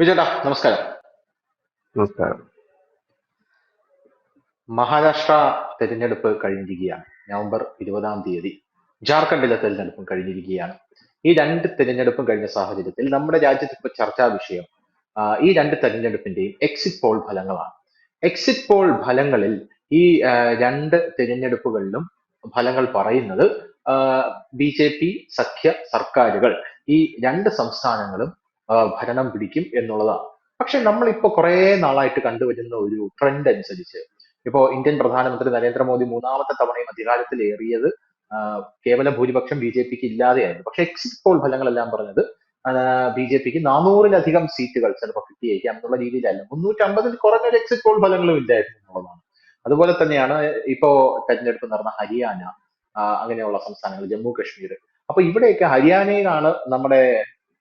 വിജയേട്ടാ നമസ്കാരം. നമസ്കാരം. മഹാരാഷ്ട്ര തെരഞ്ഞെടുപ്പ് കഴിഞ്ഞിരിക്കുകയാണ്. നവംബർ 20-ാം തീയതി ജാർഖണ്ഡിലെ തെരഞ്ഞെടുപ്പും കഴിഞ്ഞിരിക്കുകയാണ്. ഈ രണ്ട് തെരഞ്ഞെടുപ്പും കഴിഞ്ഞ സാഹചര്യത്തിൽ നമ്മുടെ രാജ്യത്ത് ഇപ്പോൾ ചർച്ചാ വിഷയം ഈ രണ്ട് തെരഞ്ഞെടുപ്പിന്റെയും എക്സിറ്റ് പോൾ ഫലങ്ങളാണ്. എക്സിറ്റ് പോൾ ഫലങ്ങളിൽ ഈ രണ്ട് തെരഞ്ഞെടുപ്പുകളിലും ഫലങ്ങൾ പറയുന്നത് ബി ജെ പി സഖ്യ സർക്കാരുകൾ ഈ രണ്ട് സംസ്ഥാനങ്ങളും ഭരണം പിടിക്കും എന്നുള്ളതാണ്. പക്ഷെ നമ്മളിപ്പോ കുറേ നാളായിട്ട് കണ്ടുവരുന്ന ഒരു ട്രെൻഡ് അനുസരിച്ച് ഇപ്പോ ഇന്ത്യൻ പ്രധാനമന്ത്രി നരേന്ദ്രമോദി മൂന്നാമത്തെ തവണയും അധികാരത്തിലേറിയത് കേവല ഭൂരിപക്ഷം ബി ജെ പിക്ക് ഇല്ലാതെയായിരുന്നു. പക്ഷെ എക്സിറ്റ് പോൾ ഫലങ്ങളെല്ലാം പറഞ്ഞത് ബി ജെ പിക്ക് 400-ലധികം സീറ്റുകൾ ചിലപ്പോൾ കിട്ടിയേക്കാം എന്നുള്ള രീതിയിലല്ല, 350-ൽ കുറഞ്ഞൊരു എക്സിറ്റ് പോൾ ഫലങ്ങളും ഇല്ലായിരുന്നു എന്നുള്ളതാണ്. അതുപോലെ തന്നെയാണ് ഇപ്പോ തെരഞ്ഞെടുപ്പ് നടന്ന ഹരിയാന, അങ്ങനെയുള്ള സംസ്ഥാനങ്ങൾ, ജമ്മു കശ്മീർ. അപ്പൊ ഇവിടെയൊക്കെ ഹരിയാനയിലാണ് നമ്മുടെ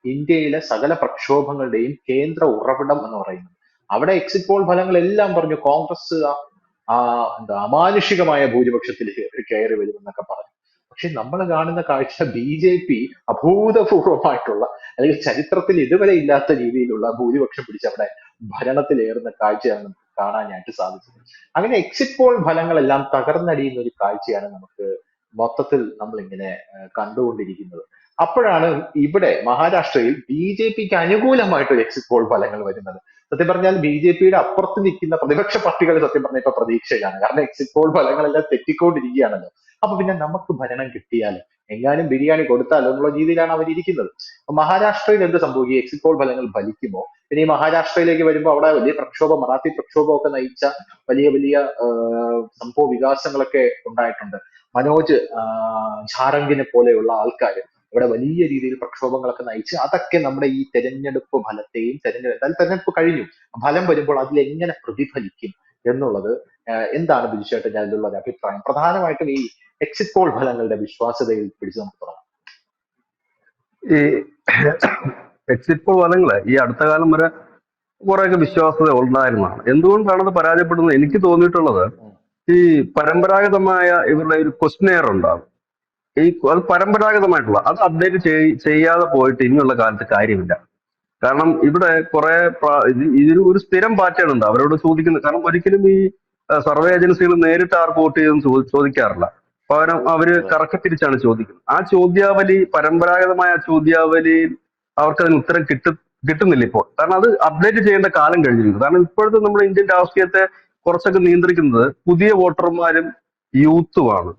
ഇന്ത്യയിലെ സകല പ്രക്ഷോഭങ്ങളുടെയും കേന്ദ്ര ഉറവിടം എന്ന് പറയുന്നത്. അവിടെ എക്സിറ്റ് പോൾ ഫലങ്ങളെല്ലാം പറഞ്ഞു കോൺഗ്രസ് ആ അമാനുഷികമായ ഭൂരിപക്ഷത്തിൽ കയറി വരുമെന്നൊക്കെ പറഞ്ഞു. പക്ഷെ നമ്മൾ കാണുന്ന കാഴ്ച ബി ജെ പി അഭൂതപൂർവമായിട്ടുള്ള, അല്ലെങ്കിൽ ചരിത്രത്തിൽ ഇതുവരെ ഇല്ലാത്ത രീതിയിലുള്ള ഭൂരിപക്ഷം പിടിച്ച് അവിടെ ഭരണത്തിലേറുന്ന കാഴ്ചയാണ് നമുക്ക് കാണാനായിട്ട് സാധിച്ചത്. അങ്ങനെ എക്സിറ്റ് പോൾ ഫലങ്ങളെല്ലാം തകർന്നടിയുന്ന ഒരു കാഴ്ചയാണ് നമുക്ക് മൊത്തത്തിൽ നമ്മൾ ഇങ്ങനെ കണ്ടുകൊണ്ടിരിക്കുന്നത്. അപ്പോഴാണ് ഇവിടെ മഹാരാഷ്ട്രയിൽ ബി ജെ പിക്ക് അനുകൂലമായിട്ട് ഒരു എക്സിറ്റ് പോൾ ഫലങ്ങൾ വരുന്നത്. സത്യം പറഞ്ഞാൽ ബി ജെ പിയുടെ അപ്പുറത്ത് നിൽക്കുന്ന പ്രതിപക്ഷ പാർട്ടികൾ സത്യം പറഞ്ഞാൽ ഇപ്പൊ പ്രതീക്ഷയിലാണ്. കാരണം എക്സിറ്റ് പോൾ ഫലങ്ങളെല്ലാം തെറ്റിക്കൊണ്ടിരിക്കുകയാണല്ലോ. അപ്പൊ പിന്നെ നമുക്ക് ഭരണം കിട്ടിയാൽ എങ്ങാനും ബിരിയാണി കൊടുത്താലോ എന്നുള്ള രീതിയിലാണ് അവരിയ്ക്കുന്നത്. അപ്പൊ മഹാരാഷ്ട്രയിൽ എന്ത് സംഭവിക്കും? എക്സിറ്റ് പോൾ ഫലങ്ങൾ ഫലിക്കുമോ? പിന്നെ ഈ മഹാരാഷ്ട്രയിലേക്ക് വരുമ്പോൾ അവിടെ വലിയ പ്രക്ഷോഭം, മറാത്തി പ്രക്ഷോഭമൊക്കെ നയിച്ച വലിയ വലിയ സംഭവ വികാസങ്ങളൊക്കെ ഉണ്ടായിട്ടുണ്ട്. മനോജ് ഝാരംഗിനെ പോലെയുള്ള ആൾക്കാർ ഇവിടെ വലിയ രീതിയിൽ പ്രക്ഷോഭങ്ങളൊക്കെ നയിച്ച് അതൊക്കെ നമ്മുടെ ഈ തെരഞ്ഞെടുപ്പ് ഫലത്തെയും തെരഞ്ഞെടുപ്പ് കഴിഞ്ഞു, ഫലം വരുമ്പോൾ അതിൽ എങ്ങനെ പ്രതിഫലിക്കും എന്നുള്ളത് എന്താണ് ബിജുചേട്ടൻ അതിലുള്ള ഒരു അഭിപ്രായം? പ്രധാനമായിട്ടും ഈ എക്സിറ്റ് പോൾ ഫലങ്ങളുടെ വിശ്വാസ്യതയിൽ പിടിച്ചു നമുക്ക് തുടങ്ങാം. ഈ എക്സിറ്റ് പോൾ ഫലങ്ങള് ഈ അടുത്ത കാലം വരെ കുറെയൊക്കെ വിശ്വാസത ഉണ്ടായിരുന്നതാണ്. എന്തുകൊണ്ടാണത് പരാജയപ്പെടുന്നത് എനിക്ക് തോന്നിയിട്ടുള്ളത്, ഉം. ഈ പരമ്പരാഗതമായ ഇവരുടെ ഒരു ക്വസ്റ്റനെയർ ഉണ്ടാകും. അത് പരമ്പരാഗതമായിട്ടുള്ള അത് അപ്ഡേറ്റ് ചെയ്യാതെ പോയിട്ട് ഇനിയുള്ള കാലത്ത് കാര്യമില്ല. കാരണം ഇവിടെ കുറെ ഇതിന് ഒരു സ്ഥിരം പാറ്റേൺ ഉണ്ട് അവരോട് ചോദിക്കുന്നത്. കാരണം ഒരിക്കലും ഈ സർവേ ഏജൻസികൾ നേരിട്ട് ആർക്ക് വോട്ട് ചെയ്തെന്ന് ചോദിക്കാറില്ല. പകരം അവര് അതെ. കറക്റ്റ് തിരിച്ചാണ് ചോദിക്കുന്നത്. ആ ചോദ്യാവലി, പരമ്പരാഗതമായ ചോദ്യാവലി, അവർക്ക് അതിന് ഉത്തരം കിട്ടുന്നില്ല ഇപ്പോൾ. കാരണം അത് അപ്ഡേറ്റ് ചെയ്യേണ്ട കാലം കഴിഞ്ഞിരിക്കുന്നു. കാരണം ഇപ്പോഴത്തെ നമ്മുടെ ഇന്ത്യൻ രാഷ്ട്രീയത്തെ കുറച്ചൊക്കെ നിയന്ത്രിക്കുന്നത് പുതിയ വോട്ടർമാരും യൂത്തുമാണ്.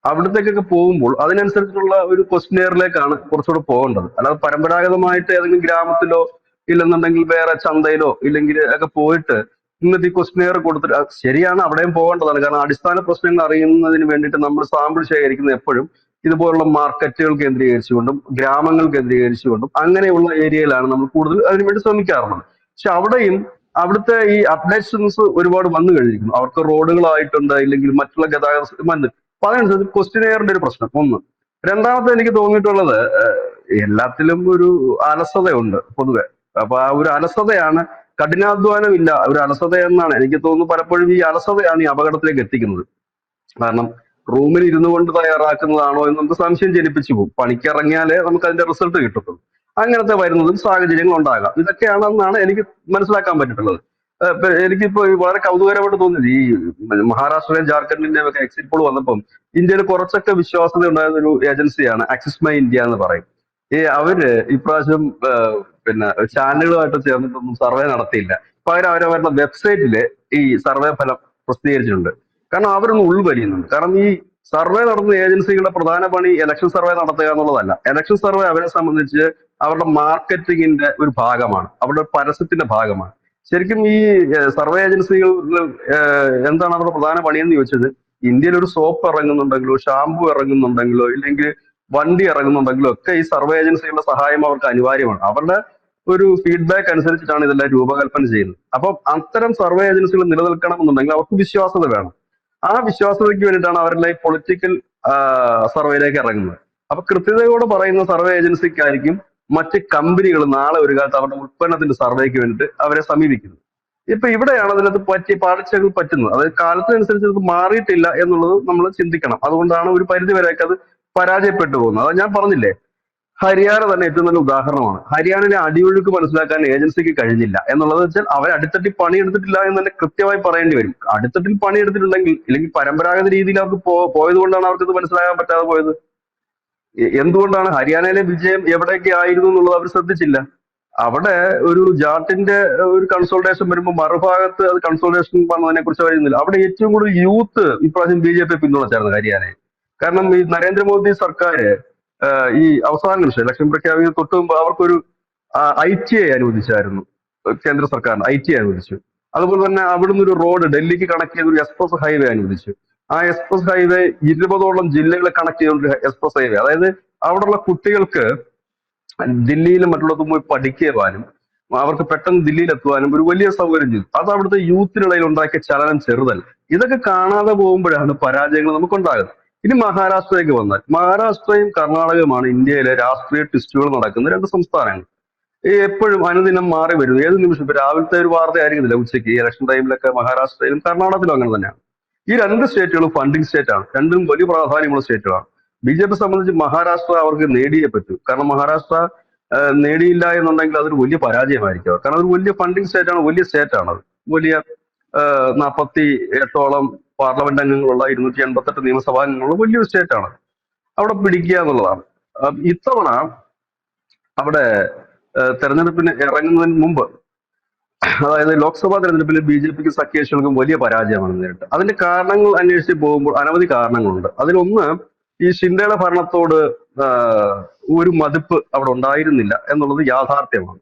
അവിടത്തേക്കൊക്കെ പോകുമ്പോൾ അതിനനുസരിച്ചുള്ള ഒരു ക്വസ്റ്റ്യനെയറിലേക്കാണ് കുറച്ചുകൂടെ പോകേണ്ടത്. അല്ലാതെ പരമ്പരാഗതമായിട്ട് ഏതെങ്കിലും ഗ്രാമത്തിലോ ഇല്ലെന്നുണ്ടെങ്കിൽ വേറെ ചന്തയിലോ ഇല്ലെങ്കിൽ ഒക്കെ പോയിട്ട് ഇന്നത്തെ ഈ ക്വസ്റ്റ്യനെയർ കൊടുത്തിട്ട് ശരിയാണ്, അവിടെയും പോകേണ്ടതാണ്. കാരണം അടിസ്ഥാന പ്രശ്നങ്ങൾ അറിയുന്നതിന് വേണ്ടിയിട്ട് നമ്മൾ സാമ്പിൾ ശേഖരിക്കുന്നത് എപ്പോഴും ഇതുപോലുള്ള മാർക്കറ്റുകൾ കേന്ദ്രീകരിച്ചുകൊണ്ടും ഗ്രാമങ്ങൾ കേന്ദ്രീകരിച്ചുകൊണ്ടും അങ്ങനെയുള്ള ഏരിയയിലാണ് നമ്മൾ കൂടുതൽ അതിനുവേണ്ടി ശ്രമിക്കാറുള്ളത്. പക്ഷെ അവിടെയും അവിടുത്തെ ഈ അപ്ഡേഷൻസ് ഒരുപാട് വന്നു കഴിഞ്ഞിരിക്കുന്നു. അവർക്ക് റോഡുകളായിട്ടുണ്ട്, ഇല്ലെങ്കിൽ മറ്റുള്ള ഗതാഗത അപ്പൊ അതനുസരിച്ച് ക്വസ്റ്റ്യനെയറിന്റെ ഒരു പ്രശ്നം ഒന്ന്. രണ്ടാമത്തെ എനിക്ക് തോന്നിയിട്ടുള്ളത്, എല്ലാത്തിലും ഒരു അലസതയുണ്ട് പൊതുവെ. അപ്പൊ ആ ഒരു അലസതയാണ്, കഠിനാധ്വാനം ഇല്ല ഒരു അലസത എന്നാണ് എനിക്ക് തോന്നുന്നു. പലപ്പോഴും ഈ അലസതയാണ് ഈ അപകടത്തിലേക്ക് എത്തിക്കുന്നത്. കാരണം റൂമിൽ ഇരുന്നു കൊണ്ട് തയ്യാറാക്കുന്നതാണോ എന്ന് നമുക്ക് സംശയം ജനിപ്പിച്ചു പോകും. പണിക്കിറങ്ങിയാലേ നമുക്ക് അതിന്റെ റിസൾട്ട് കിട്ടത്തുള്ളൂ. അങ്ങനത്തെ വരുന്നതും സാഹചര്യങ്ങൾ ഉണ്ടാകാം. ഇതൊക്കെയാണെന്നാണ് എനിക്ക് മനസ്സിലാക്കാൻ പറ്റിയിട്ടുള്ളത്. എനിക്കിപ്പോ വളരെ കൗതുകരമായിട്ട് തോന്നിയത് ഈ മഹാരാഷ്ട്രയിലെയും ജാർഖണ്ഡിന്റെയും ഒക്കെ എക്സിറ്റ് പോൾ വന്നപ്പം ഇന്ത്യയിൽ കുറച്ചൊക്കെ വിശ്വാസത ഉണ്ടായിരുന്ന ഒരു ഏജൻസിയാണ് ആക്സിസ് മൈ ഇന്ത്യ എന്ന് പറയും. അവര് ഇപ്രാവശ്യം പിന്നെ ചാനലുകളുമായിട്ട് ചേർന്നിട്ടൊന്നും സർവേ നടത്തിയില്ല. പകരം അവരവരുടെ വെബ്സൈറ്റില് ഈ സർവേ ഫലം പ്രസിദ്ധീകരിച്ചിട്ടുണ്ട്. കാരണം അവരൊന്ന് ഉൾവലിയുന്നുണ്ട്. കാരണം ഈ സർവേ നടത്തുന്ന ഏജൻസികളുടെ പ്രധാന പണി ഇലക്ഷൻ സർവേ നടത്തുക എന്നുള്ളതല്ല. ഇലക്ഷൻ സർവേ അവരെ സംബന്ധിച്ച് അവരുടെ മാർക്കറ്റിങ്ങിന്റെ ഒരു ഭാഗമാണ്, അവരുടെ പരസ്യത്തിന്റെ ഭാഗമാണ്. ശരിക്കും ഈ സർവേ ഏജൻസികൾ എന്താണ് അവരുടെ പ്രധാന പണിയെന്ന് ചോദിച്ചത്, ഇന്ത്യയിൽ ഒരു സോപ്പ് ഇറങ്ങുന്നുണ്ടെങ്കിലോ ഷാമ്പു ഇറങ്ങുന്നുണ്ടെങ്കിലോ ഇല്ലെങ്കിൽ വണ്ടി ഇറങ്ങുന്നുണ്ടെങ്കിലോ ഒക്കെ ഈ സർവേ ഏജൻസികളുടെ സഹായം അവർക്ക് അനിവാര്യമാണ്. അവരുടെ ഒരു ഫീഡ്ബാക്ക് അനുസരിച്ചിട്ടാണ് ഇതെല്ലാം രൂപകൽപ്പന ചെയ്യുന്നത്. അപ്പം അത്തരം സർവേ ഏജൻസികൾ നിലനിൽക്കണമെന്നുണ്ടെങ്കിൽ അവർക്ക് വിശ്വാസത വേണം. ആ വിശ്വാസതയ്ക്ക് വേണ്ടിയിട്ടാണ് അവരെല്ലാം ഈ പൊളിറ്റിക്കൽ സർവേയിലേക്ക് ഇറങ്ങുന്നത്. അപ്പൊ കൃത്യതയോടെ പറയുന്ന സർവേ ഏജൻസിക്കായിരിക്കും മറ്റ് കമ്പനികൾ നാളെ ഒരു കാലത്ത് അവരുടെ ഉൽപ്പന്നത്തിന്റെ സർവേക്ക് വേണ്ടിയിട്ട് അവരെ സമീപിക്കുന്നത്. ഇപ്പൊ ഇവിടെയാണ് അതിനകത്ത് പാളിച്ചകൾ പറ്റുന്നത്. അതായത് കാലത്തിനനുസരിച്ച് ഇത് മാറിയിട്ടില്ല എന്നുള്ളത് നമ്മൾ ചിന്തിക്കണം. അതുകൊണ്ടാണ് ഒരു പരിധി വരെയൊക്കെ അത് പരാജയപ്പെട്ടു പോകുന്നത്. അത് ഞാൻ പറഞ്ഞില്ലേ, ഹരിയാന തന്നെ ഏറ്റവും നല്ല ഉദാഹരണമാണ്. ഹരിയാനയിലെ അടിയൊഴുക്ക് മനസ്സിലാക്കാൻ ഏജൻസിക്ക് കഴിഞ്ഞില്ല എന്നുള്ളത് വെച്ചാൽ അവർ അടിത്തട്ടിൽ പണിയെടുത്തിട്ടില്ല എന്ന് തന്നെ കൃത്യമായി പറയേണ്ടി വരും. അടിത്തട്ടിൽ പണിയെടുത്തിട്ടുണ്ടെങ്കിൽ, ഇല്ലെങ്കിൽ പരമ്പരാഗത രീതിയിൽ അവർക്ക് പോയത് കൊണ്ടാണ് അവർക്ക് ഇത് മനസ്സിലാകാൻ പറ്റാതെ പോയത്. എന്തുകൊണ്ടാണ് ഹരിയാനയിലെ വിജയം എവിടെയൊക്കെ ആയിരുന്നു എന്നുള്ളത് അവർ ശ്രദ്ധിച്ചില്ല. അവിടെ ഒരു ജാട്ടിന്റെ ഒരു കൺസോൾട്ടേഷൻ വരുമ്പോൾ മറുഭാഗത്ത് അത് കൺസോൾട്ടേഷൻ വന്നതിനെ കുറിച്ച് പറയുന്നില്ല. അവിടെ ഏറ്റവും കൂടുതൽ യൂത്ത് ഇപ്രാവശ്യം BJP പിന്തുണച്ചായിരുന്നു ഹരിയാനയെ. കാരണം ഈ നരേന്ദ്രമോദി സർക്കാർ ഈ അവസാന നിമിഷം ഇലക്ഷൻ പ്രഖ്യാപിക്കുന്ന തൊട്ട് മുമ്പ് അവർക്കൊരു ITA അനുവദിച്ചായിരുന്നു. കേന്ദ്ര സർക്കാരിന് ITA അനുവദിച്ചു. അതുപോലെ തന്നെ അവിടുന്ന് ഒരു റോഡ് ഡൽഹിക്ക് കണക്ട് ചെയ്ത ഒരു എക്സ്പ്രസ് ഹൈവേ അനുവദിച്ചു. ആ എക്സ്പ്രസ് ഹൈവേ 20ഓളം ജില്ലകളെ കണക്ട് ചെയ്ത ഒരു എക്സ്പ്രസ് ഹൈവേ. അതായത് അവിടെയുള്ള കുട്ടികൾക്ക് ദില്ലിയിലും മറ്റുള്ളതും പോയി പഠിക്കുവാനും അവർക്ക് പെട്ടെന്ന് ദില്ലിയിൽ എത്തുവാനും ഒരു വലിയ സൗകര്യം ചെയ്തു. അത് അവിടുത്തെ യൂത്തിനിടയിൽ ഉണ്ടാക്കിയ ചലനം ചെറുതല്ല. ഇതൊക്കെ കാണാതെ പോകുമ്പോഴാണ് പരാജയങ്ങൾ നമുക്കുണ്ടാകുന്നത്. ഇനി മഹാരാഷ്ട്രയിലേക്ക് വന്നാൽ, മഹാരാഷ്ട്രയും കർണാടകയുമാണ് ഇന്ത്യയിലെ രാഷ്ട്രീയ ട്വിസ്റ്റുകൾ നടക്കുന്ന രണ്ട് സംസ്ഥാനങ്ങൾ. ഈ എപ്പോഴും അനുദിനം മാറി വരുന്നു. ഏത് നിമിഷം ഇപ്പൊ രാവിലത്തെ ഒരു വാർത്ത ആയിരിക്കുന്നില്ല ഉച്ചയ്ക്ക് ഈ ഇലക്ഷൻ ടൈമിലൊക്കെ മഹാരാഷ്ട്രയിലും കർണാടകത്തിലും അങ്ങനെ തന്നെയാണ്. ഈ രണ്ട് സ്റ്റേറ്റുകളും ഫണ്ടിങ് സ്റ്റേറ്റ് ആണ്. രണ്ടും വലിയ പ്രാധാന്യമുള്ള സ്റ്റേറ്റുകളാണ്. BJP സംബന്ധിച്ച് മഹാരാഷ്ട്ര അവർക്ക് നേടിയേ പറ്റൂ. കാരണം മഹാരാഷ്ട്ര നേടിയില്ല എന്നുണ്ടെങ്കിൽ അതൊരു വലിയ പരാജയമായിരിക്കും. കാരണം അതൊരു വലിയ ഫണ്ടിങ് സ്റ്റേറ്റ് ആണ്, വലിയ സ്റ്റേറ്റ് ആണ്. അത് വലിയ 48ഓളം പാർലമെന്റ് അംഗങ്ങളുള്ള 288 നിയമസഭാംഗങ്ങളുള്ള വലിയൊരു സ്റ്റേറ്റ് ആണ്. അവിടെ പിടിക്കുക എന്നുള്ളതാണ്. ഇത്തവണ അവിടെ തെരഞ്ഞെടുപ്പിന് ഇറങ്ങുന്നതിന് മുമ്പ്, അതായത് ലോക്സഭാ തെരഞ്ഞെടുപ്പിൽ BJPക്ക് സഖ്യകക്ഷികൾക്കും വലിയ പരാജയമാണ് നേരിട്ട്. അതിന്റെ കാരണങ്ങൾ അന്വേഷിച്ച് പോകുമ്പോൾ അനവധി കാരണങ്ങളുണ്ട്. അതിലൊന്ന് ഈ ഷിൻഡെയുടെ ഭരണത്തോട് ഒരു മതിപ്പ് അവിടെ ഉണ്ടായിരുന്നില്ല എന്നുള്ളത് യാഥാർത്ഥ്യമാണ്.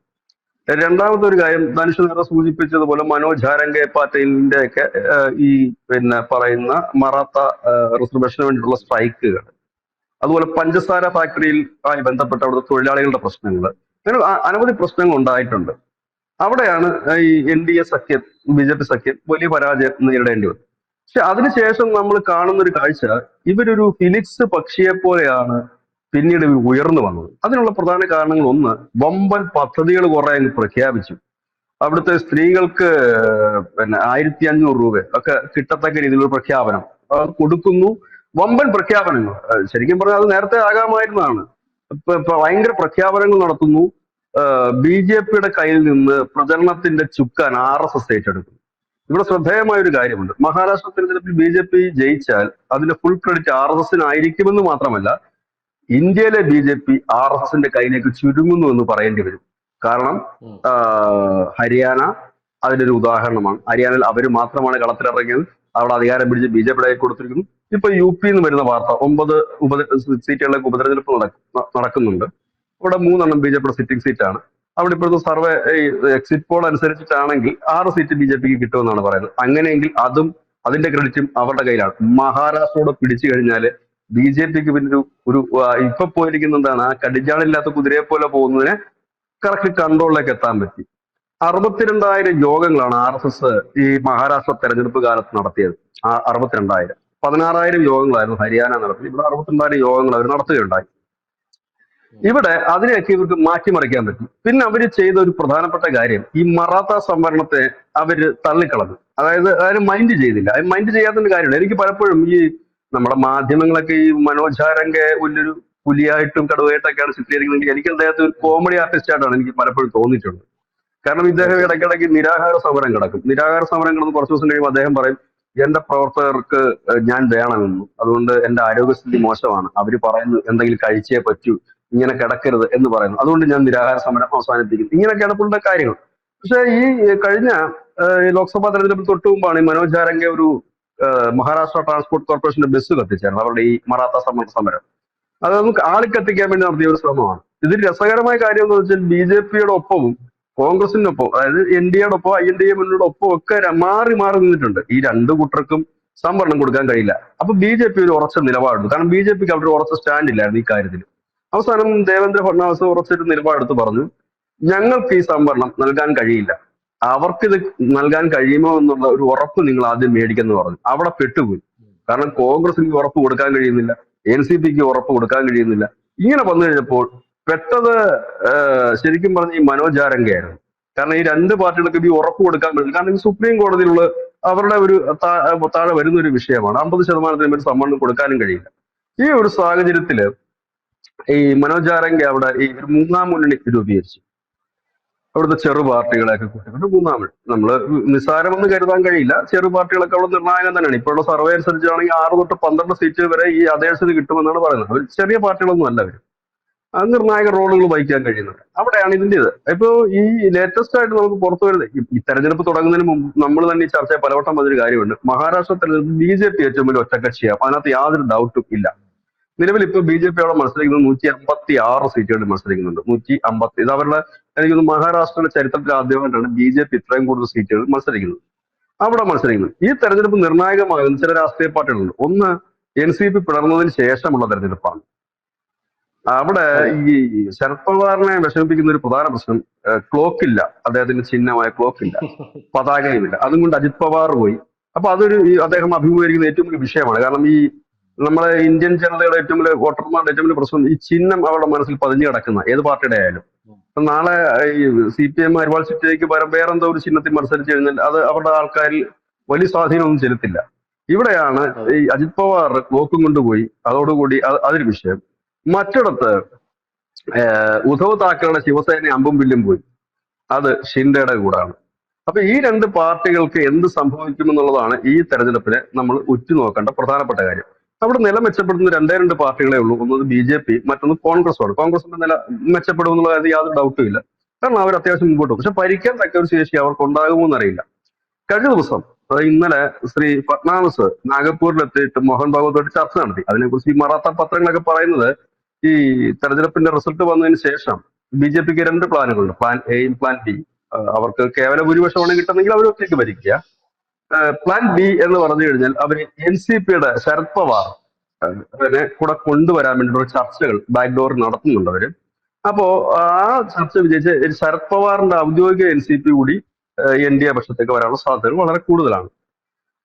രണ്ടാമത്തെ ഒരു കാര്യം, ധനുഷ് നേരെ സൂചിപ്പിച്ചതുപോലെ മനോജ് ഝാരംഗെ പാട്ടീലിന്റെ ഒക്കെ ഈ പറയുന്ന മറാത്ത റിസർവേഷന് വേണ്ടിയിട്ടുള്ള സ്ട്രൈക്കുകൾ, അതുപോലെ പഞ്ചസാര ഫാക്ടറിയിൽ ആയി ബന്ധപ്പെട്ട അവിടുത്തെ തൊഴിലാളികളുടെ പ്രശ്നങ്ങൾ, അങ്ങനെ അനവധി പ്രശ്നങ്ങൾ ഉണ്ടായിട്ടുണ്ട്. അവിടെയാണ് ഈ NDA സഖ്യം, BJP സഖ്യം വലിയ പരാജയം നേരിടേണ്ടി വന്നത്. പക്ഷെ അതിനുശേഷം നമ്മൾ കാണുന്ന ഒരു കാഴ്ച, ഇവരൊരു ഫിനിക്സ് പക്ഷിയെ പോലെയാണ് പിന്നീട് ഇവർ ഉയർന്നു വന്നത്. അതിനുള്ള പ്രധാന കാരണങ്ങൾ ഒന്ന്, വമ്പൻ പദ്ധതികൾ കുറെ അങ്ങ് പ്രഖ്യാപിച്ചു. അവിടുത്തെ സ്ത്രീകൾക്ക് 1500 രൂപ ഒക്കെ കിട്ടത്തക്ക രീതിയിലുള്ള പ്രഖ്യാപനം അത് കൊടുക്കുന്നു. വമ്പൻ പ്രഖ്യാപനങ്ങൾ. ശരിക്കും പറഞ്ഞാൽ അത് നേരത്തെ ആകാമായിരുന്നതാണ്. ഇപ്പൊ ഭയങ്കര പ്രഖ്യാപനങ്ങൾ നടത്തുന്നു. BJPയുടെ കയ്യിൽ നിന്ന് പ്രചരണത്തിന്റെ ചുക്കാൻ RSS ഏറ്റെടുക്കുന്നു. ഇവിടെ ശ്രദ്ധേയമായ ഒരു കാര്യമുണ്ട്. മഹാരാഷ്ട്ര തെരഞ്ഞെടുപ്പിൽ BJP ജയിച്ചാൽ അതിന്റെ ഫുൾ ക്രെഡിറ്റ് RSSനായിരിക്കുമെന്ന് മാത്രമല്ല, ഇന്ത്യയിലെ BJP RSSന്റെ കയ്യിലേക്ക് ചുരുങ്ങുന്നു എന്ന് പറയേണ്ടി വരും. കാരണം ഹരിയാന അതിനൊരു ഉദാഹരണമാണ്. ഹരിയാനയിൽ അവർ മാത്രമാണ് കളത്തിലിറങ്ങിയത്. അവിടെ അധികാരം പിടിച്ച് BJPയുടെ കൈ കൊടുത്തിരിക്കുന്നു. ഇപ്പൊ UP നിന്ന് വരുന്ന വാർത്ത, 9 സീറ്റുകളിലേക്ക് ഉപതെരഞ്ഞെടുപ്പ് നടക്കുന്നുണ്ട്. ഇവിടെ 3 BJPയുടെ സിറ്റിംഗ് സീറ്റാണ്. അവിടെ ഇപ്പോഴത്തെ സർവേ എക്സിറ്റ് പോൾ അനുസരിച്ചിട്ടാണെങ്കിൽ 6 സീറ്റ് BJPക്ക് കിട്ടുമെന്നാണ് പറയുന്നത്. അങ്ങനെയെങ്കിൽ അതിന്റെ ക്രെഡിറ്റും അവരുടെ കയ്യിലാണ്. മഹാരാഷ്ട്രയോട് പിടിച്ചു കഴിഞ്ഞാൽ BJPക്ക് പിന്നെ ഒരു ഇപ്പൊ പോയിരിക്കുന്ന എന്താണ്, ആ കടിഞ്ഞാണില്ലാത്ത കുതിരയെ പോലെ പോകുന്നതിനെ കറക്റ്റ് കൺട്രോളിലേക്ക് എത്താൻ പറ്റി. 62,000 യോഗങ്ങളാണ് RSS ഈ മഹാരാഷ്ട്ര തെരഞ്ഞെടുപ്പ് കാലത്ത് നടത്തിയത്. 62,000. 16,000 യോഗങ്ങളായിരുന്നു ഹരിയാന നടത്തിയത്. ഇവിടെ 62,000 യോഗങ്ങൾ അവർ നടത്തുകയുണ്ടായി. ഇവിടെ അതിനെയൊക്കെ ഇവർക്ക് മാറ്റിമറിക്കാൻ പറ്റും. പിന്നെ അവര് ചെയ്ത ഒരു പ്രധാനപ്പെട്ട കാര്യം, ഈ മറാത്ത സംവരണത്തെ അവര് തള്ളിക്കളഞ്ഞു. അതായത് അതിന് മൈൻഡ് ചെയ്തില്ല. അത് മൈൻഡ് ചെയ്യാത്തതിന്റെ കാര്യമില്ല. എനിക്ക് പലപ്പോഴും ഈ നമ്മുടെ മാധ്യമങ്ങളൊക്കെ ഈ മനോജ് ഝാരംഗെ വലിയൊരു പുലിയായിട്ടും കടുവയായിട്ടൊക്കെയാണ് ചിത്രീകരിക്കുന്നതെങ്കിൽ എനിക്ക് അദ്ദേഹത്തെ ഒരു കോമഡി ആർട്ടിസ്റ്റ് ആയിട്ടാണ് എനിക്ക് പലപ്പോഴും തോന്നിയിട്ടുണ്ട്. കാരണം ഇദ്ദേഹം ഇടയ്ക്കിടയ്ക്ക് നിരാഹാര സമരം കിടക്കും. നിരാഹാര സമരം കിടന്ന് കുറച്ച് ദിവസം കഴിയുമ്പോൾ അദ്ദേഹം പറയും, എന്റെ പ്രവർത്തകർക്ക് ഞാൻ വേണമെന്നും, അതുകൊണ്ട് എന്റെ ആരോഗ്യസ്ഥിതി മോശമാണ്, അവര് പറയുന്നു എന്തെങ്കിലും കഴിച്ചേ പറ്റൂ, ഇങ്ങനെ കിടക്കരുത് എന്ന് പറയുന്നു, അതുകൊണ്ട് ഞാൻ നിരാഹാര സമരം അവസാനിപ്പിക്കുന്നു. ഇങ്ങനെയൊക്കെയാണ് പുള്ളിയുടെ കാര്യങ്ങൾ. പക്ഷെ ഈ കഴിഞ്ഞ ലോക്സഭാ തെരഞ്ഞെടുപ്പ് തൊട്ട് മുമ്പാണ് ഈ മനോജ് ഝാരംഗെ ഒരു മഹാരാഷ്ട്ര ട്രാൻസ്പോർട്ട് കോർപ്പറേഷന്റെ ബസ് കത്തിച്ചായിരുന്നു അവരുടെ ഈ മറാത്ത സമരം. അത് നമുക്ക് ആളിക്കത്തിക്കാൻ വേണ്ടി നടത്തിയ ഒരു ശ്രമമാണ്. ഇതിൽ രസകരമായ കാര്യം എന്ന് വെച്ചാൽ BJPയുടെ ഒപ്പവും കോൺഗ്രസിന്റെ ഒപ്പം, അതായത് NDAയുടെ ഒപ്പം INDA മുന്നോട് ഒപ്പം ഒക്കെ മാറി മാറി നിന്നിട്ടുണ്ട്. ഈ രണ്ടു കൂട്ടർക്കും സംവരണം കൊടുക്കാൻ കഴിയില്ല. അപ്പൊ BJP ഒരു ഉറച്ച നിലപാടുണ്ട്. കാരണം BJPക്ക് അവിടെ ഉറച്ച സ്റ്റാൻഡ് ഇല്ലായിരുന്നു ഈ കാര്യത്തിൽ. അവസാനം ദേവേന്ദ്ര ഫഡ്നാവിസ് ഉറച്ചൊരു നിലപാടെടുത്ത് പറഞ്ഞു, ഞങ്ങൾക്ക് ഈ സംവരണം നൽകാൻ കഴിയില്ല, അവർക്കിത് നൽകാൻ കഴിയുമോ എന്നുള്ള ഒരു ഉറപ്പ് നിങ്ങൾ ആദ്യം മേടിക്കെന്ന് പറഞ്ഞു. അവിടെ പെട്ടുപോയി. കാരണം കോൺഗ്രസിന് ഉറപ്പ് കൊടുക്കാൻ കഴിയുന്നില്ല, NCPക്ക് ഉറപ്പ് കൊടുക്കാൻ കഴിയുന്നില്ല. ഇങ്ങനെ വന്നു കഴിഞ്ഞപ്പോൾ പെട്ടത് ശരിക്കും പറഞ്ഞ ഈ മനോജ് ഝാരംഗെ ആയിരുന്നു. കാരണം ഈ രണ്ട് പാർട്ടികൾക്ക് ഈ ഉറപ്പ് കൊടുക്കാൻ പറ്റില്ല. കാരണം ഈ സുപ്രീം കോടതിയിലുള്ള അവരുടെ ഒരു താഴെ വരുന്ന ഒരു വിഷയമാണ്. 50% ഒരു സംവരണം കൊടുക്കാനും കഴിയില്ല. ഈ ഒരു സാഹചര്യത്തില് ഈ മനോജ് ജാരംഗെ അവിടെ ഈ ഒരു മൂന്നാം മുന്നണി രൂപീകരിച്ചു. അവിടുത്തെ ചെറു പാർട്ടികളെയൊക്കെ കൂട്ടിക്കൊണ്ട് മൂന്നാം മുന്നണി. നമ്മള് നിസ്സാരമെന്ന് കരുതാൻ കഴിയില്ല. ചെറു പാർട്ടികളൊക്കെ അവിടെ നിർണായകം തന്നെയാണ്. ഇപ്പോഴുള്ള സർവേ അനുസരിച്ചാണെങ്കിൽ 6 തൊട്ട് 12 സീറ്റ് വരെ ഈ അതേഴ്സിന് കിട്ടുമെന്നാണ് പറയുന്നത്. അവർ ചെറിയ പാർട്ടികളൊന്നും അല്ല അവർ. അത് നിർണായക റോളുകൾ വഹിക്കാൻ കഴിയുന്നുണ്ട്. അവിടെയാണ് ഇതിന്റെ ഇത്. ഇപ്പോ ഈ ലേറ്റസ്റ്റ് ആയിട്ട് നമുക്ക് പുറത്തു വരുന്നത് ഈ തെരഞ്ഞെടുപ്പ് തുടങ്ങുന്നതിന് മുമ്പ് നമ്മൾ തന്നെ ഈ ചർച്ചയെ പലവട്ടം പറഞ്ഞൊരു കാര്യമുണ്ട്. മഹാരാഷ്ട്ര തെരഞ്ഞെടുപ്പ് ബി.ജെ.പി ഏറ്റവും വലിയ ഒറ്റക്കക്ഷിയാണ്. അതിനകത്ത് യാതൊരു ഡൗട്ടും ഇല്ല. നിലവിൽ ഇപ്പൊ ബി.ജെ.പി അവിടെ മത്സരിക്കുന്നത് 156 സീറ്റുകളിൽ മത്സരിക്കുന്നുണ്ട്. 150. ഇത് അവരുടെ എനിക്ക് തോന്നുന്നു മഹാരാഷ്ട്രയുടെ ചരിത്രത്തിൽ ആദ്യമായിട്ടാണ് ബി.ജെ.പി ഇത്രയും കൂടുതൽ സീറ്റുകൾ മത്സരിക്കുന്നത്. അവിടെ മത്സരിക്കുന്നത് ഈ തെരഞ്ഞെടുപ്പ് നിർണായകമാകുന്ന ചില രാഷ്ട്രീയ പാർട്ടികളുണ്ട്. ഒന്ന് എൻ.സി.പി പിളർന്നതിന് ശേഷമുള്ള തെരഞ്ഞെടുപ്പാണ്. അവിടെ അതെ. ഈ ശരത് പവാറിനെ വിഷമിപ്പിക്കുന്ന ഒരു പ്രധാന പ്രശ്നം ക്ലോക്ക് ഇല്ല. അദ്ദേഹത്തിന്റെ ചിഹ്നമായ ക്ലോക്ക് ഇല്ല, പതാകയുമില്ല. അതും കൊണ്ട് അജിത് പവാർ പോയി. അപ്പൊ അതൊരു അദ്ദേഹം അഭിമുഖീകരിക്കുന്ന ഏറ്റവും വലിയ വിഷയമാണ്. കാരണം ഈ നമ്മളെ ഇന്ത്യൻ ജനതയുടെ ഏറ്റവും വലിയ വോട്ടർമാരുടെ ഏറ്റവും വലിയ പ്രശ്നം ഈ ചിഹ്നം അവരുടെ മനസ്സിൽ പതിഞ്ഞു കിടക്കുന്ന ഏത് പാർട്ടിയുടെ ആയാലും. ഇപ്പൊ നാളെ ഈ CPM അരിവാൾ ചുറ്റയ്ക്ക് പകരം വേറെന്തോ ഒരു ചിഹ്നത്തിൽ മത്സരിച്ചു കഴിഞ്ഞാൽ അത് അവരുടെ ആൾക്കാരിൽ വലിയ സ്വാധീനമൊന്നും ചെലുത്തില്ല. ഇവിടെയാണ് അതെ. ഈ അജിത് പവാർ ക്ലോക്കും കൊണ്ടുപോയി. അതോടുകൂടി അതൊരു വിഷയം. മറ്റിടത്ത് ഉദ്ധവ് താക്കറയുടെ ശിവസേന അമ്പും വില്ലും പോയി. അത് ഷിൻഡയുടെ കൂടാണ്. അപ്പൊ ഈ രണ്ട് പാർട്ടികൾക്ക് എന്ത് സംഭവിക്കുമെന്നുള്ളതാണ് ഈ തെരഞ്ഞെടുപ്പിനെ നമ്മൾ ഉറ്റുനോക്കേണ്ട പ്രധാനപ്പെട്ട കാര്യം. അവിടെ നില മെച്ചപ്പെടുന്ന രണ്ട് പാർട്ടികളെ ഉള്ളൂ. ഒന്ന് ബി.ജെ.പി, മറ്റൊന്ന് കോൺഗ്രസ്സാണ്. കോൺഗ്രസിന്റെ നില മെച്ചപ്പെടും എന്നുള്ള കാര്യത്തിൽ യാതൊരു ഡൗട്ടും ഇല്ല. കാരണം അവർ അത്യാവശ്യം മുമ്പോട്ട് പോകും. പക്ഷെ ഭരിക്കാൻ തക്ക ഒരു ശേഷി അവർക്ക് ഉണ്ടാകുമോ എന്നറിയില്ല. കഴിഞ്ഞ ദിവസം ഇന്നലെ ശ്രീ ഫട്നാവിസ് നാഗപ്പൂരിലെത്തിയിട്ട് മോഹൻ ഭാഗവതുമായിട്ട് ചർച്ച നടത്തി. അതിനെക്കുറിച്ച് ഈ മറാത്ത പത്രങ്ങളൊക്കെ പറയുന്നത് ഈ തെരഞ്ഞെടുപ്പിന്റെ റിസൾട്ട് വന്നതിന് ശേഷം ബി.ജെ.പിക്ക് രണ്ട് പ്ലാനുകളുണ്ട്. പ്ലാൻ എയും പ്ലാൻ ബി. അവർക്ക് കേവല ഭൂരിപക്ഷമാണ് കിട്ടുന്നെങ്കിൽ അവർ ഒറ്റയ്ക്ക് ഭരിക്കുക. പ്ലാൻ ബി എന്ന് പറഞ്ഞു കഴിഞ്ഞാൽ അവര് എൻ.സി.പിയുടെ ശരത് പവാർ അതിനെ കൂടെ കൊണ്ടുവരാൻ വേണ്ടിയിട്ടുള്ള ചർച്ചകൾ ബാക്ക്ഡോർ നടത്തുന്നുണ്ട് അവര്. അപ്പോ ആ ചർച്ച വിജയിച്ച് ശരത് പവാറിന്റെ ഔദ്യോഗിക എൻ.സി.പി കൂടി എൻ.ഡി.എ പക്ഷത്തേക്ക് വരാനുള്ള സാധ്യതകൾ വളരെ കൂടുതലാണ്.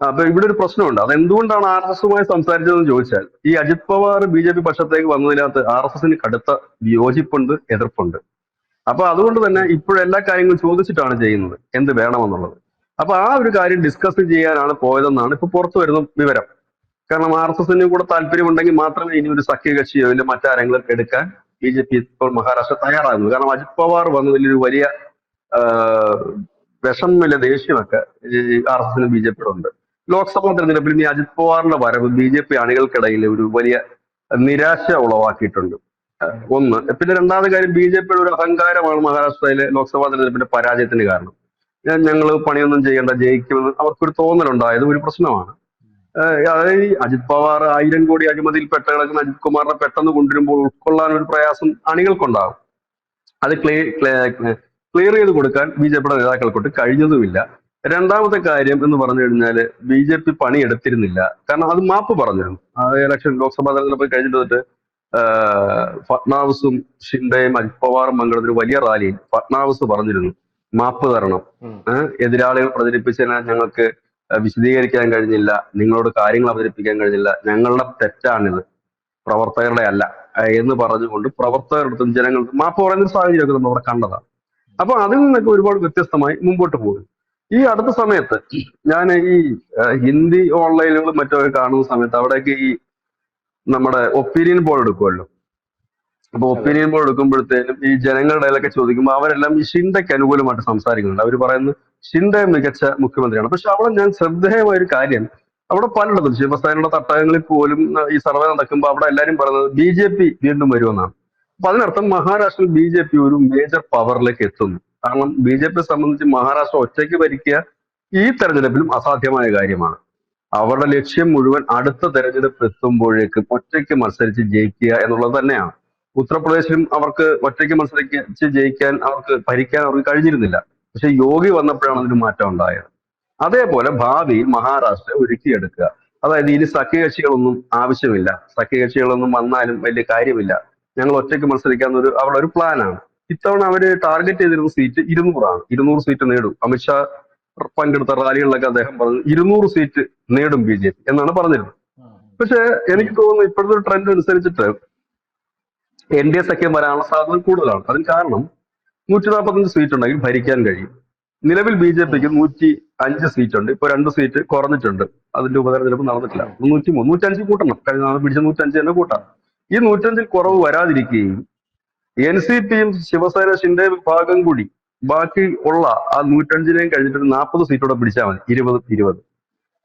അപ്പൊ ഇവിടെ ഒരു പ്രശ്നമുണ്ട്. അത് എന്തുകൊണ്ടാണ് RSSുമായി സംസാരിച്ചതെന്ന് ചോദിച്ചാൽ ഈ അജിത് പവാർ ബി.ജെ.പി പക്ഷത്തേക്ക് വന്നതിനകത്ത് RSSന് കടുത്ത വിയോജിപ്പുണ്ട്, എതിർപ്പുണ്ട്. അപ്പൊ അതുകൊണ്ട് തന്നെ ഉം. ഇപ്പോഴെല്ലാ കാര്യങ്ങളും ചോദിച്ചിട്ടാണ് ചെയ്യുന്നത് എന്ത് വേണമെന്നുള്ളത്. അപ്പൊ ആ ഒരു കാര്യം ഡിസ്കസ് ചെയ്യാനാണ് പോയതെന്നാണ് ഇപ്പൊ പുറത്തു വരുന്ന വിവരം. കാരണം RSSന് കൂടെ താല്പര്യമുണ്ടെങ്കിൽ മാത്രമേ ഇനി ഒരു സഖ്യകക്ഷിയോ ഇല്ല മറ്റാരെങ്കിലും എടുക്കാൻ ബി.ജെ.പി ഇപ്പോൾ മഹാരാഷ്ട്ര തയ്യാറാകുന്നത്. കാരണം അജിത് പവാർ വന്നതിൽ ഒരു വലിയ ആഹ് വിഷമമില്ല, ദേഷ്യമൊക്കെ ഈ RSSനും ബി.ജെ.പിയുടെ ഉണ്ട്. ലോക്സഭാ തെരഞ്ഞെടുപ്പിൽ ഈ അജിത് പവാറിന്റെ വരവ് ബി.ജെ.പി അണികൾക്കിടയിൽ ഒരു വലിയ നിരാശ ഉളവാക്കിയിട്ടുണ്ട്. ഒന്ന്. പിന്നെ രണ്ടാമത്തെ കാര്യം ബി.ജെ.പിയുടെ ഒരു അഹങ്കാരമാണ് മഹാരാഷ്ട്രയിലെ ലോക്സഭാ തെരഞ്ഞെടുപ്പിന്റെ പരാജയത്തിന് കാരണം. ഞങ്ങൾ പണിയൊന്നും ചെയ്യേണ്ട, ജയിക്കുമെന്ന് അവർക്കൊരു തോന്നലുണ്ടായത് ഒരു പ്രശ്നമാണ്. അതായത് ഈ അജിത് പവാർ 1000 കോടി അഴിമതിയിൽ പെട്ട കിടക്കുന്ന അജിത് കുമാറിനെ പെട്ടെന്ന് കൊണ്ടുവരുമ്പോൾ ഉൾക്കൊള്ളാൻ ഒരു പ്രയാസം അണികൾക്കുണ്ടാകും. അത് ക്ലിയർ ചെയ്ത് കൊടുക്കാൻ ബി.ജെ.പിയുടെ നേതാക്കൾക്കൊട്ട് കഴിഞ്ഞതുമില്ല. രണ്ടാമത്തെ കാര്യം എന്ന് പറഞ്ഞു കഴിഞ്ഞാൽ ബി.ജെ.പി പണിയെടുത്തിരുന്നില്ല. കാരണം അത് മാപ്പ് പറഞ്ഞിരുന്നു. ഇലക്ഷൻ ലോക്സഭാ തെരഞ്ഞെടുപ്പ് കഴിഞ്ഞിട്ട് ഫട്നാവിസും ഷിൻഡെയും അജിത് പവാറും പങ്കെടുത്തൊരു വലിയ റാലിയിൽ ഫട്നാവിസ് പറഞ്ഞിരുന്നു മാപ്പ് തരണം, ഉം. എതിരാളികൾ പ്രചരിപ്പിച്ചതിനാൽ ഞങ്ങൾക്ക് വിശദീകരിക്കാൻ കഴിഞ്ഞില്ല, നിങ്ങളോട് കാര്യങ്ങൾ അവതരിപ്പിക്കാൻ കഴിഞ്ഞില്ല, ഞങ്ങളുടെ തെറ്റാണിത്, പ്രവർത്തകരുടെ അല്ല എന്ന് പറഞ്ഞുകൊണ്ട് പ്രവർത്തകരുടെ അടുത്തും ജനങ്ങൾക്കും മാപ്പ് പറയുന്ന ഒരു സാഹചര്യമൊക്കെ നമ്മൾ അവിടെ കണ്ടതാണ്. അപ്പൊ അതിൽ നിന്നൊക്കെ ഒരുപാട് വ്യത്യസ്തമായി മുമ്പോട്ട് പോകും. ഈ അടുത്ത സമയത്ത് ഞാൻ ഈ ഹിന്ദി ഓൺലൈനുകളും മറ്റൊക്കെ കാണുന്ന സമയത്ത് അവിടേക്ക് ഈ നമ്മുടെ ഒപ്പീനിയൻ പോൾ എടുക്കുമല്ലോ. അപ്പൊ അതെ. ഒപ്പീനിയൻ പോൾ എടുക്കുമ്പോഴത്തേനും ഈ ജനങ്ങളുടെ ഇടയിലൊക്കെ ചോദിക്കുമ്പോൾ അവരെല്ലാം ഈ ഷിൻഡയ്ക്ക് അനുകൂലമായിട്ട് സംസാരിക്കുന്നുണ്ട്. അവർ പറയുന്നത് ഷിൻഡെ മികച്ച മുഖ്യമന്ത്രിയാണ്. പക്ഷെ അവിടെ ഞാൻ ശ്രദ്ധേയമായ ഒരു കാര്യം, അവിടെ പലയിടത്തും ശിവസേനയുടെ തട്ടകങ്ങളിൽ പോലും ഈ സർവേ നടക്കുമ്പോൾ അവിടെ എല്ലാവരും പറയുന്നത് ബി.ജെ.പി വീണ്ടും വരുമെന്നാണ്. അപ്പൊ അതിനർത്ഥം മഹാരാഷ്ട്രയിൽ ബി.ജെ.പി ഒരു മേജർ പവറിലേക്ക് എത്തുന്നു. കാരണം ബി.ജെ.പിയെ സംബന്ധിച്ച് മഹാരാഷ്ട്ര ഒറ്റയ്ക്ക് ഭരിക്കുക ഈ തെരഞ്ഞെടുപ്പിലും അസാധ്യമായ കാര്യമാണ്. അവരുടെ ലക്ഷ്യം മുഴുവൻ അടുത്ത തെരഞ്ഞെടുപ്പ് എത്തുമ്പോഴേക്ക് ഒറ്റയ്ക്ക് മത്സരിച്ച് ജയിക്കുക എന്നുള്ളത് തന്നെയാണ്. ഉത്തർപ്രദേശിലും അവർക്ക് ഒറ്റയ്ക്ക് മത്സരിച്ച് ജയിക്കാൻ ഭരിക്കാൻ അവർക്ക് കഴിഞ്ഞിരുന്നില്ല. പക്ഷെ യോഗി വന്നപ്പോഴാണ് അതിന് മാറ്റം ഉണ്ടായത്. അതേപോലെ ഭാവിയിൽ മഹാരാഷ്ട്ര ഒരുക്കിയെടുക്കുക. അതായത് ഇനി സഖ്യകക്ഷികളൊന്നും ആവശ്യമില്ല, സഖ്യകക്ഷികളൊന്നും വന്നാലും വലിയ കാര്യമില്ല, ഞങ്ങൾ ഒറ്റയ്ക്ക് മത്സരിക്കാന്നൊരു അവരുടെ ഒരു പ്ലാനാണ്. ഇത്തവണ അവര് ടാർഗറ്റ് ചെയ്തിരുന്ന സീറ്റ് 200 ആണ്. 200 സീറ്റ് നേടും. അമിത്ഷാ പങ്കെടുത്ത റാലികളിലൊക്കെ അദ്ദേഹം പറഞ്ഞു 200 സീറ്റ് നേടും ബി.ജെ.പി എന്നാണ് പറഞ്ഞിരുന്നത്. ഉം. പക്ഷെ ഉം. എനിക്ക് തോന്നുന്നു ഇപ്പോഴത്തെ ഒരു ട്രെൻഡ് അനുസരിച്ചിട്ട് എൻ.ഡി.എ സഖ്യം വരാനുള്ള സാധ്യത കൂടുതലാണ്. അതിന് കാരണം 145 സീറ്റ് ഉണ്ടെങ്കിൽ ഭരിക്കാൻ കഴിയും. നിലവിൽ ഉം. ബി.ജെ.പിക്ക് 105 സീറ്റ് ഉണ്ട്. ഇപ്പൊ 2 സീറ്റ് കുറഞ്ഞിട്ടുണ്ട്. അതിന്റെ ഉപതെരഞ്ഞെടുപ്പ് നടന്നിട്ടില്ല. ഉം. 103, 105 കൂട്ടണം. കഴിഞ്ഞ തവണ പിടിച്ച 105 തന്നെ കൂട്ടാം. ഈ 105 കുറവ് വരാതിരിക്കുകയും NCPയും ശിവസേന ഷിൻഡെ വിഭാഗം കൂടി ബാക്കി ഉള്ള ആ 105 കഴിഞ്ഞിട്ട് 40 സീറ്റോടെ പിടിച്ചാൽ മതി, 20-20.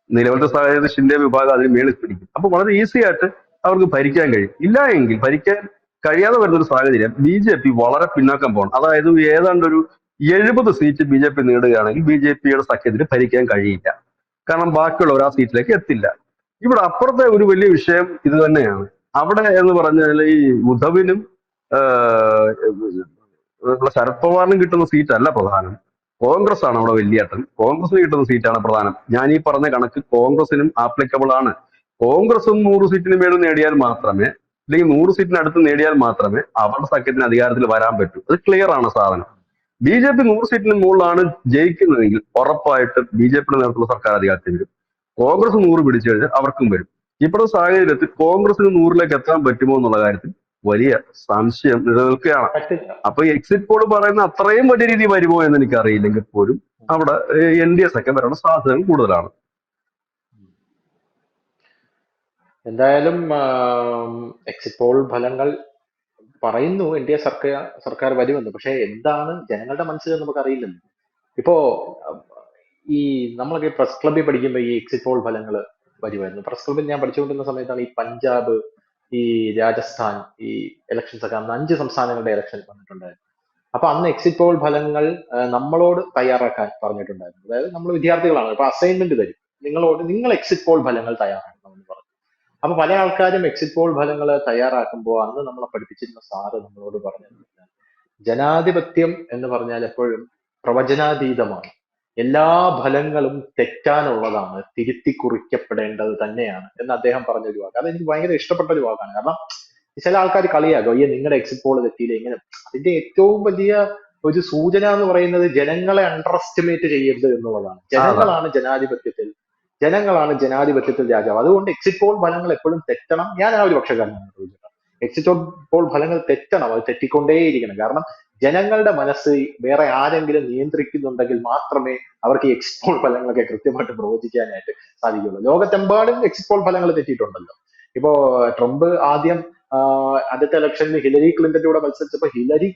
നിലവിലത്തെ സാഹചര്യത്തിൽ ഷിൻഡെ വിഭാഗം അതിന് മേളിൽ പിടിക്കും. അപ്പൊ വളരെ ഈസി ആയിട്ട് അവർക്ക് ഭരിക്കാൻ കഴിയും. ഇല്ല എങ്കിൽ ഭരിക്കാൻ കഴിയാതെ വരുന്ന ഒരു സാഹചര്യം BJP വളരെ പിന്നാക്കം പോകണം. അതായത് ഏതാണ്ട് ഒരു 70 സീറ്റ് BJP നേടുകയാണെങ്കിൽ BJPയുടെ സഖ്യത്തിന് ഭരിക്കാൻ കഴിയില്ല. കാരണം ബാക്കിയുള്ളവർ ആ സീറ്റിലേക്ക് എത്തില്ല. ഇവിടെ അപ്പുറത്തെ ഒരു വലിയ വിഷയം ഇത് തന്നെയാണ്. അവിടെ എന്ന് പറഞ്ഞാൽ ഈ ഉദ്ധവിനും നമ്മുടെ ശരത് പവാറിനും കിട്ടുന്ന സീറ്റ് അല്ല പ്രധാനം, കോൺഗ്രസ് ആണ് അവിടെ വലിയേട്ടൻ. കോൺഗ്രസിന് കിട്ടുന്ന സീറ്റാണ് പ്രധാനം. ഞാൻ ഈ പറഞ്ഞ കണക്ക് കോൺഗ്രസിനും ആപ്ലിക്കബിൾ ആണ്. കോൺഗ്രസും 100 സീറ്റിന് മേളിൽ നേടിയാൽ മാത്രമേ, അല്ലെങ്കിൽ 100 സീറ്റിന് അടുത്ത് നേടിയാൽ മാത്രമേ അവരുടെ സഖ്യത്തിന് അധികാരത്തിൽ വരാൻ പറ്റൂ. അത് ക്ലിയർ ആണ് സാധനം. BJP 100 സീറ്റിന് മുകളിലാണ് ജയിക്കുന്നതെങ്കിൽ ഉറപ്പായിട്ടും BJPയുടെ നേതൃത്വത്തിലുള്ള സർക്കാർ അധികാരത്തിൽ വരും. കോൺഗ്രസ് 100 പിടിച്ചു കഴിഞ്ഞാൽ അവർക്കും വരും. ഇപ്പോഴത്തെ സാഹചര്യത്തിൽ കോൺഗ്രസിന് 100ലേക്ക് എത്താൻ പറ്റുമോ എന്നുള്ള കാര്യത്തിൽ വലിയ സംശയം നിലനിൽക്കുകയാണ്. അപ്പൊ എക്സിറ്റ് പോൾ പറയുന്ന അത്രയും വലിയ രീതി വരുമോ എന്ന് എനിക്ക് അറിയില്ലെങ്കിൽ പോലും അവിടെ NDS ഒക്കെ വരാനുള്ള സാധ്യതകൾ കൂടുതലാണ്. എന്തായാലും എക്സിറ്റ് പോൾ ഫലങ്ങൾ പറയുന്നു NDA സർക്കാർ വരുമെന്ന്. പക്ഷെ എന്താണ് ജനങ്ങളുടെ മനസ്സിൽ നമുക്ക് അറിയില്ലല്ലോ. ഇപ്പോ ഈ നമ്മളൊക്കെ പ്രസ് ക്ലബ്ബിൽ പഠിക്കുമ്പോൾ ഈ എക്സിറ്റ് പോൾ ഫലങ്ങൾ വരുമായിരുന്നു. പ്രസ് ക്ലബ്ബിൽ ഞാൻ പഠിച്ചുകൊണ്ടിരുന്ന സമയത്താണ് ഈ പഞ്ചാബ്, ഈ രാജസ്ഥാൻ, ഈ ഇലക്ഷൻസ് ഒക്കെ അന്ന് 5 സംസ്ഥാനങ്ങളുടെ ഇലക്ഷൻ വന്നിട്ടുണ്ടായിരുന്നു. അപ്പൊ അന്ന് എക്സിറ്റ് പോൾ ഫലങ്ങൾ നമ്മളോട് തയ്യാറാക്കാൻ പറഞ്ഞിട്ടുണ്ടായിരുന്നു. അതായത് നമ്മൾ വിദ്യാർത്ഥികളാണ്, അപ്പൊ അസൈൻമെന്റ് തരും, നിങ്ങൾ എക്സിറ്റ് പോൾ ഫലങ്ങൾ തയ്യാറാക്കണമെന്ന് പറഞ്ഞു. അപ്പൊ പല ആൾക്കാരും എക്സിറ്റ് പോൾ ഫലങ്ങൾ തയ്യാറാക്കുമ്പോൾ അന്ന് നമ്മളെ പഠിപ്പിച്ചിരുന്ന സാറ് നമ്മളോട് പറഞ്ഞത് ജനാധിപത്യം എന്ന് പറഞ്ഞാൽ എപ്പോഴും പ്രവചനാതീതമാണ്. എല്ലാ ഫലങ്ങളും തെറ്റാനുള്ളതാണ്, തിരുത്തി കുറിക്കപ്പെടേണ്ടത് തന്നെയാണ് എന്ന് അദ്ദേഹം പറഞ്ഞൊരു വാക്ക്. അതെനിക്ക് ഭയങ്കര ഇഷ്ടപ്പെട്ട ഒരു വാക്കാണ്. കാരണം ചില ആൾക്കാർ കളിയാക്കും, അയ്യോ നിങ്ങളുടെ എക്സിറ്റ് പോൾ തെറ്റിയില്ല ഇങ്ങനെ. അതിന്റെ ഏറ്റവും വലിയ ഒരു സൂചന എന്ന് പറയുന്നത് ജനങ്ങളെ അണ്ടർ എസ്റ്റിമേറ്റ് ചെയ്യരുത് എന്നുള്ളതാണ്. ജനങ്ങളാണ് ജനാധിപത്യത്തിൽ രാജാവ്. അതുകൊണ്ട് എക്സിറ്റ് പോൾ ഫലങ്ങൾ എപ്പോഴും തെറ്റണം. ഞാൻ ആ ഒരു പക്ഷക്കാരനാണ്. എക്സിറ്റ് പോൾ ഫലങ്ങൾ തെറ്റണം, അത് തെറ്റിക്കൊണ്ടേയിരിക്കണം. കാരണം ജനങ്ങളുടെ മനസ്സ് വേറെ ആരെങ്കിലും നിയന്ത്രിക്കുന്നുണ്ടെങ്കിൽ മാത്രമേ അവർക്ക് ഈ എക്സിറ്റ് പോൾ ഫലങ്ങളൊക്കെ കൃത്യമായിട്ട് പ്രവചിക്കാനായിട്ട് സാധിക്കുള്ളൂ. ലോകത്തെമ്പാടും എക്സിറ്റ് പോൾ ഫലങ്ങൾ തെറ്റിയിട്ടുണ്ടല്ലോ. ഇപ്പോ ട്രംപ് ആദ്യം അടുത്ത ഇലക്ഷനിൽ ഹിലരി ക്ലിന്റന്റെ കൂടെ മത്സരിച്ചപ്പോൾ ഹിലരി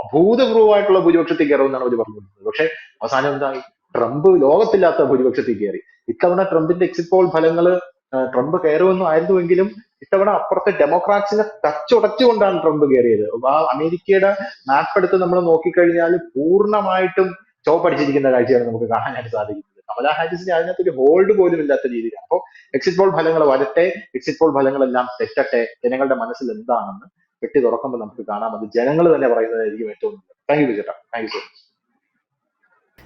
അഭൂതപൂർവമായിട്ടുള്ള ഭൂരിപക്ഷത്തിൽ കയറുമെന്നാണ് അവർ പറഞ്ഞിരുന്നത്. പക്ഷെ അവസാനം എന്തായി? ട്രംപ് ലോകത്തില്ലാത്ത ഭൂരിപക്ഷത്തിൽ കയറി. ഇത്തവണ ട്രംപിന്റെ എക്സിറ്റ് പോൾ ഫലങ്ങള് ട്രംപ് കയറുമെന്നും ആയിരുന്നുവെങ്കിലും ഇത്തവണ അപ്പുറത്തെ ഡെമോക്രാറ്റ്സിനെ ടച്ചുടച്ചുകൊണ്ടാണ് ട്രംപ് കയറിയത്. ആ അമേരിക്കയുടെ മാപ്പ് എടുത്ത് നമ്മൾ നോക്കിക്കഴിഞ്ഞാൽ പൂർണ്ണമായിട്ടും ചോപ്പടിച്ചിരിക്കുന്ന കാഴ്ചയാണ് നമുക്ക് കാണാനായിട്ട് സാധിക്കുന്നത്. കമലാ ഹാരിസിന് അതിനകത്തൊരു ഹോൾഡ് പോലും ഇല്ലാത്ത രീതിയിലാണ്. അപ്പോൾ എക്സിറ്റ് പോൾ ഫലങ്ങൾ വരട്ടെ, എക്സിറ്റ് പോൾ ഫലങ്ങളെല്ലാം തെറ്റട്ടെ, ജനങ്ങളുടെ മനസ്സിൽ എന്താണെന്ന് വെട്ടി തുറക്കുമ്പോൾ നമുക്ക് കാണാം. അത് ജനങ്ങൾ തന്നെ പറയുന്നതായിരിക്കും ഏറ്റവും നല്ലത്. താങ്ക് യു ചേട്ടാ, താങ്ക് യു സോ മച്ച്.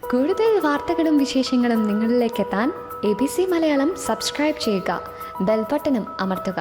കൂടുതൽ വാർത്തകളും വിശേഷങ്ങളും നിങ്ങളിലേക്ക് എത്താൻ ABC മലയാളം സബ്സ്ക്രൈബ് ചെയ്യുക, ബെൽബട്ടനും അമർത്തുക.